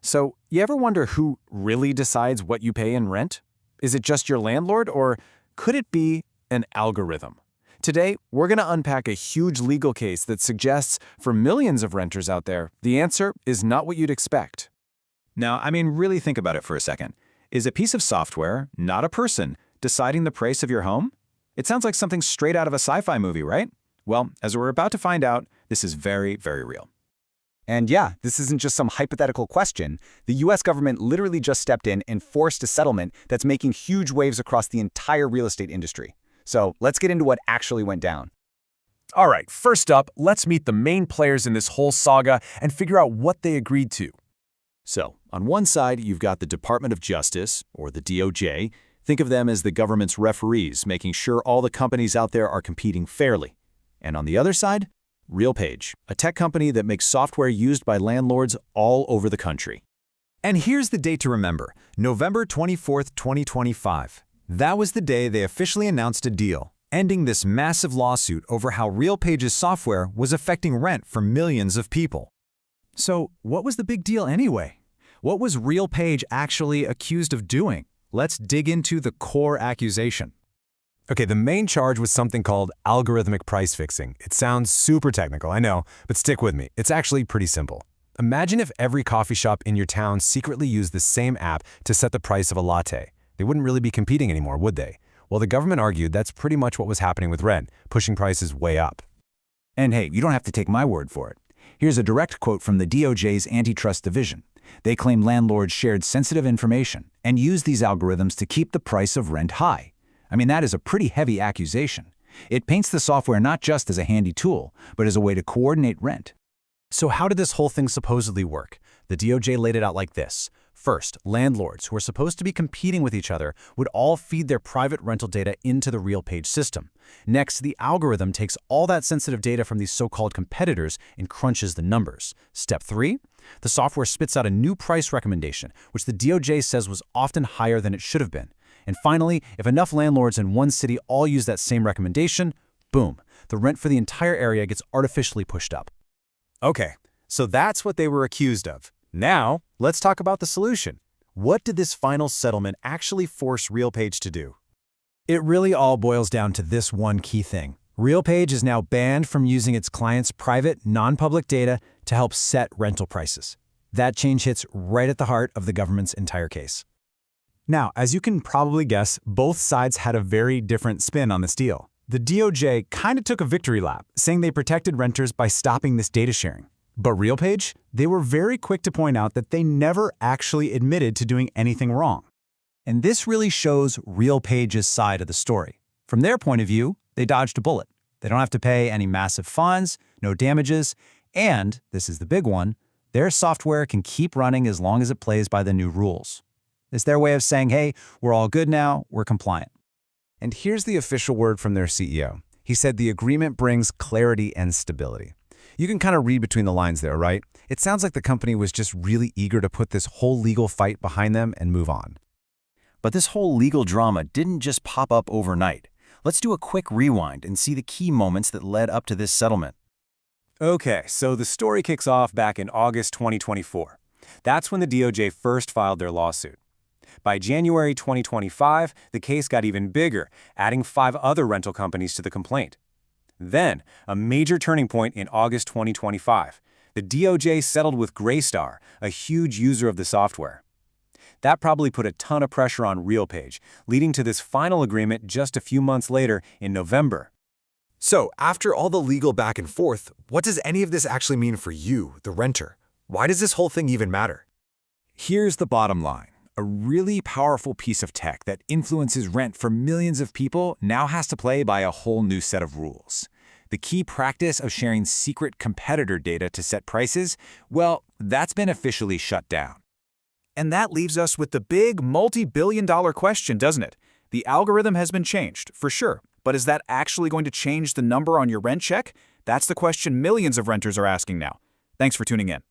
So, you ever wonder who really decides what you pay in rent? Is it just your landlord, or could it be an algorithm? Today, we're going to unpack a huge legal case that suggests for millions of renters out there, the answer is not what you'd expect. Now, really think about it for a second. Is a piece of software, not a person, deciding the price of your home? It sounds like something straight out of a sci-fi movie, right? Well, as we're about to find out, this is very, very real. And yeah, this isn't just some hypothetical question. The US government literally just stepped in and forced a settlement that's making huge waves across the entire real estate industry. So let's get into what actually went down. All right, first up, let's meet the main players in this whole saga and figure out what they agreed to. So, on one side, you've got the Department of Justice, or the DOJ. Think of them as the government's referees, making sure all the companies out there are competing fairly. And on the other side, RealPage, a tech company that makes software used by landlords all over the country. And here's the date to remember, November 24th, 2025. That was the day they officially announced a deal, ending this massive lawsuit over how RealPage's software was affecting rent for millions of people. So, what was the big deal anyway? What was RealPage actually accused of doing? Let's dig into the core accusation. Okay, the main charge was something called algorithmic price fixing. It sounds super technical, I know, but stick with me. It's actually pretty simple. Imagine if every coffee shop in your town secretly used the same app to set the price of a latte. They wouldn't really be competing anymore, would they? Well, the government argued that's pretty much what was happening with rent, pushing prices way up. And hey, you don't have to take my word for it. Here's a direct quote from the DOJ's antitrust division. They claim landlords shared sensitive information and used these algorithms to keep the price of rent high. That is a pretty heavy accusation. It paints the software not just as a handy tool, but as a way to coordinate rent. So how did this whole thing supposedly work? The DOJ laid it out like this. First, landlords, who are supposed to be competing with each other, would all feed their private rental data into the RealPage system. Next, the algorithm takes all that sensitive data from these so-called competitors and crunches the numbers. Step 3, the software spits out a new price recommendation, which the DOJ says was often higher than it should have been. And finally, if enough landlords in one city all use that same recommendation, boom, the rent for the entire area gets artificially pushed up. Okay, so that's what they were accused of. Now, let's talk about the solution. What did this final settlement actually force RealPage to do? It really all boils down to this one key thing. RealPage is now banned from using its clients' private, non-public data to help set rental prices. That change hits right at the heart of the government's entire case. Now, as you can probably guess, both sides had a very different spin on this deal. The DOJ kind of took a victory lap, saying they protected renters by stopping this data sharing. But RealPage, they were very quick to point out that they never actually admitted to doing anything wrong. And this really shows RealPage's side of the story. From their point of view, they dodged a bullet. They don't have to pay any massive fines, no damages, and, this is the big one, their software can keep running as long as it plays by the new rules. It's their way of saying, hey, we're all good now, we're compliant. And here's the official word from their CEO. He said the agreement brings clarity and stability. You can kind of read between the lines there, right? It sounds like the company was just really eager to put this whole legal fight behind them and move on. But this whole legal drama didn't just pop up overnight. Let's do a quick rewind and see the key moments that led up to this settlement. Okay, so the story kicks off back in August 2024. That's when the DOJ first filed their lawsuit. By January 2025, the case got even bigger, adding 5 other rental companies to the complaint. Then, a major turning point in August 2025. The DOJ settled with Greystar, a huge user of the software. That probably put a ton of pressure on RealPage, leading to this final agreement just a few months later in November. So, after all the legal back and forth, what does any of this actually mean for you, the renter? Why does this whole thing even matter? Here's the bottom line. A really powerful piece of tech that influences rent for millions of people now has to play by a whole new set of rules. The key practice of sharing secret competitor data to set prices, well, that's been officially shut down. And that leaves us with the big multi-billion-dollar question, doesn't it? The algorithm has been changed, for sure, but is that actually going to change the number on your rent check? That's the question millions of renters are asking now. Thanks for tuning in.